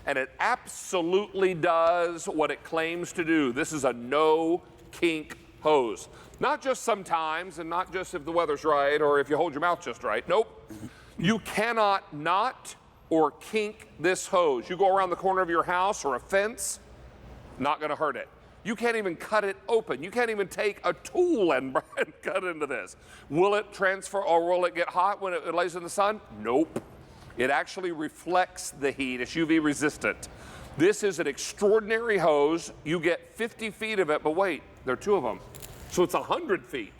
and it absolutely does what it claims to do. This is a no kink hose. Not just sometimes, and not just if the weather's right or if you hold your mouth just right. Nope. You cannot knot or kink this hose. You go around the corner of your house or a fence, not gonna hurt it. You can't even cut it open. You can't even take a tool and cut into this. Will it transfer or will it get hot when it lays in the sun? Nope. It actually reflects the heat. It's UV resistant. This is an extraordinary hose. You get 50 feet of it, but wait, there are 2 of them. So it's 100 feet.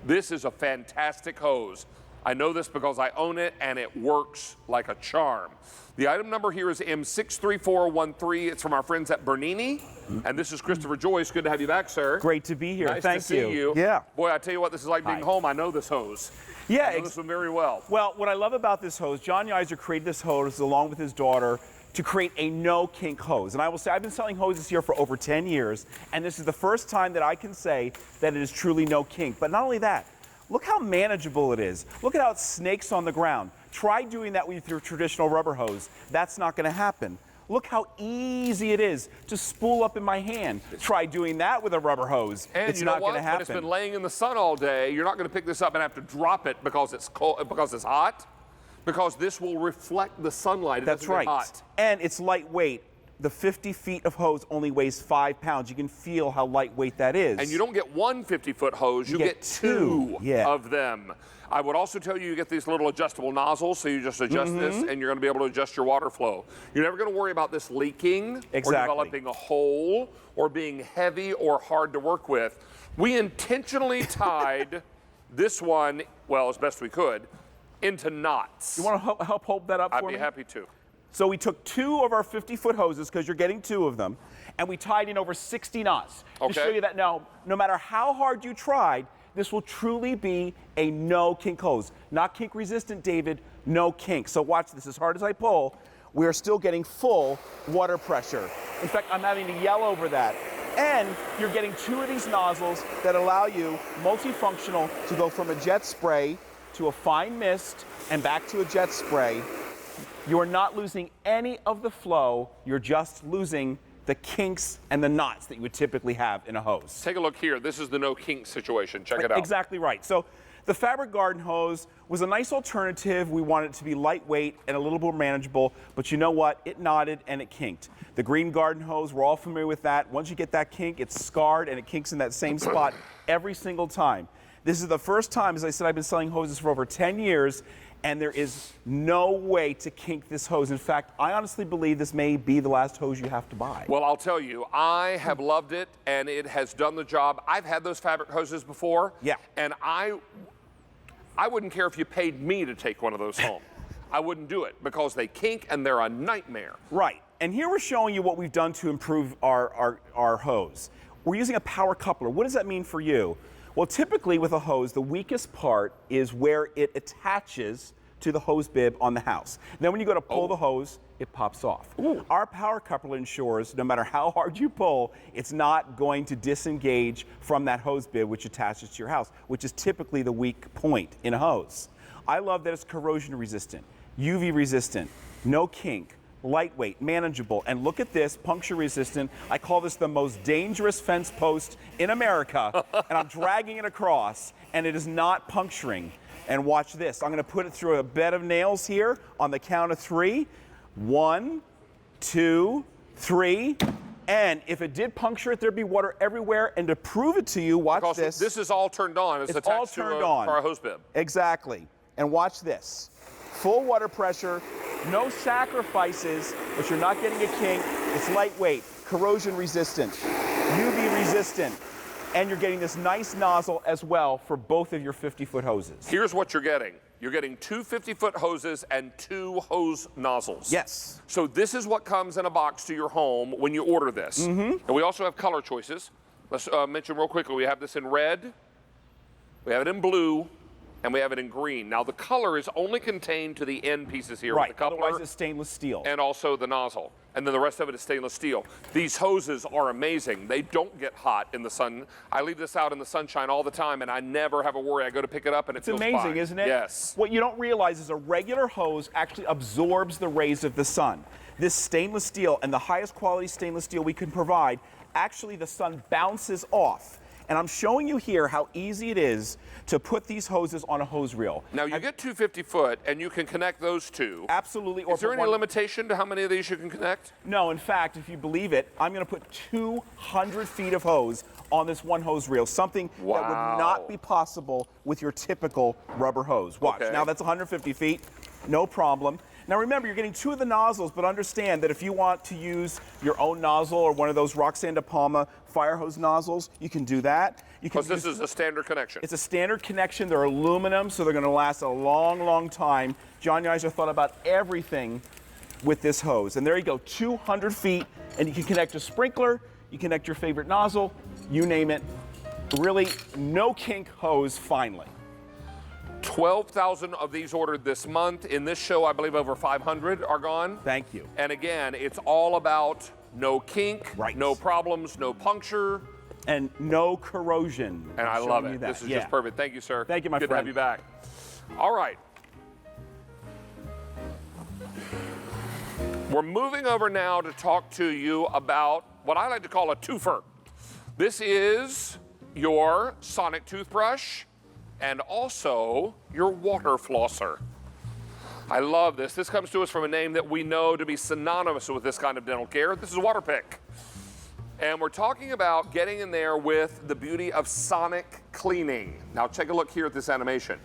This is a fantastic hose. I know this because I own it and it works like a charm. The item number here is M63413. It's from our friends at Bernini. And this is Christopher Joyce. Good to have you back, sir. Great to be here. Nice Thank to see you. Yeah. Boy, I tell you what, this is like being home. I know this hose. Yeah. I know this one very well. Well, what I love about this hose, John Yiser created this hose along with his daughter to create a no kink hose. And I will say I've been selling hoses here for over 10 years, and this is the first time that I can say that it is truly no kink. But not only that, look how manageable it is. Look at how it snakes on the ground. Try doing that with your traditional rubber hose. That's not gonna happen. Look how easy it is to spool up in my hand. Try doing that with a rubber hose. And it's you know not what? gonna happen. When it's been laying in the sun all day, you're not gonna pick this up and have to drop it because it's cold, because it's hot, because this will reflect the sunlight. That's right. Hot. And it's lightweight. The 50 feet of hose only weighs 5 pounds. You can feel how lightweight that is. And you don't get one 50-foot hose, you get 2 of them. I would also tell you, you get these little adjustable nozzles, so you just adjust this and you're gonna be able to adjust your water flow. You're never gonna worry about this leaking or developing a hole or being heavy or hard to work with. We intentionally tied this one, well, as best we could, into knots. You want to help hold that up for me? I'd be happy to. So we took 2 of our 50-foot hoses, because you're getting 2 of them, and we tied in over 60 knots. To show you that now, no matter how hard you tried, this will truly be a no kink hose. Not kink resistant, David, no kink. So watch this, as hard as I pull, we're still getting full water pressure. In fact, I'm having to yell over that. And you're getting 2 of these nozzles that allow you, multifunctional, to go from a jet spray to a fine mist and back to a jet spray. You are not losing any of the flow, you're just losing the kinks and the knots that you would typically have in a hose. Take a look here. This is the no kink situation. Check it out. Exactly right. So the fabric garden hose was a nice alternative. We wanted it to be lightweight and a little more manageable, but you know what? It knotted and it kinked. The green garden hose, we're all familiar with that. Once you get that kink, it's scarred and it kinks in that same spot every single time. This is the first time, as I said, I've been selling hoses for over 10 years, and there is no way to kink this hose. In fact, I honestly believe this may be the last hose you have to buy. Well, I'll tell you, I have loved it, and it has done the job. I've had those fabric hoses before, and I wouldn't care if you paid me to take one of those home. I wouldn't do it because they kink and they're a nightmare. Right, and here we're showing you what we've done to improve our hose. We're using a power coupler. What does that mean for you? Well, typically with a hose, the weakest part is where it attaches to the hose bib on the house. Then when you go to pull the hose, it pops off. Our power coupler ensures no matter how hard you pull, it's not going to disengage from that hose bib which attaches to your house, which is typically the weak point in a hose. I love that it's corrosion resistant, UV resistant, no kink, lightweight, manageable, and look at this, puncture resistant. I call this the most dangerous fence post in America, and I'm dragging it across, and it is not puncturing. And watch this. I'm gonna put it through a bed of nails here on the count of 3. 1, 2, 3. And if it did puncture it, there'd be water everywhere. And to prove it to you, watch this. This is all turned on. It's attached all turned on. To our hose bib. Exactly. And watch this. Full water pressure, no sacrifices, but you're not getting a kink. It's lightweight, corrosion resistant, UV resistant, and you're getting this nice nozzle as well for both of your 50-foot hoses. Here's what you're getting. You're getting 2 50-foot hoses and 2 hose nozzles. Yes. So this is what comes in a box to your home when you order this. And we also have color choices. Let's mention real quickly, we have this in red, we have it in blue, and we have it in green. Now the color is only contained to the end pieces here. Right, with the coupler, otherwise it's stainless steel. and also the nozzle. And then the rest of it is stainless steel. These hoses are amazing. They don't get hot in the sun. I leave this out in the sunshine all the time, and I never have a worry. I go to pick it up, and it feels amazing, fine. Isn't it? Yes. What you don't realize is a regular hose actually absorbs the rays of the sun. this stainless steel, and the highest quality stainless steel we can provide, actually the sun bounces off. And I'm showing you here how easy it is to put these hoses on a hose reel. Now you get 250 foot and you can connect those two. Absolutely. Is there any limitation to how many of these you can connect? No, in fact, if you believe it, I'm going to put 200 feet of hose on this one hose reel, something that would not be possible with your typical rubber hose. Watch. Okay. Now that's 150 feet, no problem. Now remember, you're getting 2 of the nozzles, but understand that if you want to use your own nozzle or one of those Roxanne de Palma fire hose nozzles, you can do that. Because this is a standard connection. It's a standard connection. They're aluminum, so they're going to last a long, long time. John Yeiser thought about everything with this hose. And there you go, 200 feet, and you can connect a sprinkler, you connect your favorite nozzle, you name it. Really, no kink hose finally. 12,000 of these ordered this month. In this show, I believe over 500 are gone. Thank you. And again, it's all about no kink, Right. no problems, no puncture. And no corrosion. And I I'm love showing you it. that. This is Yeah. just perfect. Thank you, sir. Thank you, my Good friend. to have you back. All right. We're moving over now to talk to you about what I like to call a twofer. This is your sonic toothbrush and also your water flosser. I love this. This comes to us from a name that we know to be synonymous with this kind of dental care. This is Waterpik. And we're talking about getting in there with the beauty of sonic cleaning. Now take a look here at this animation.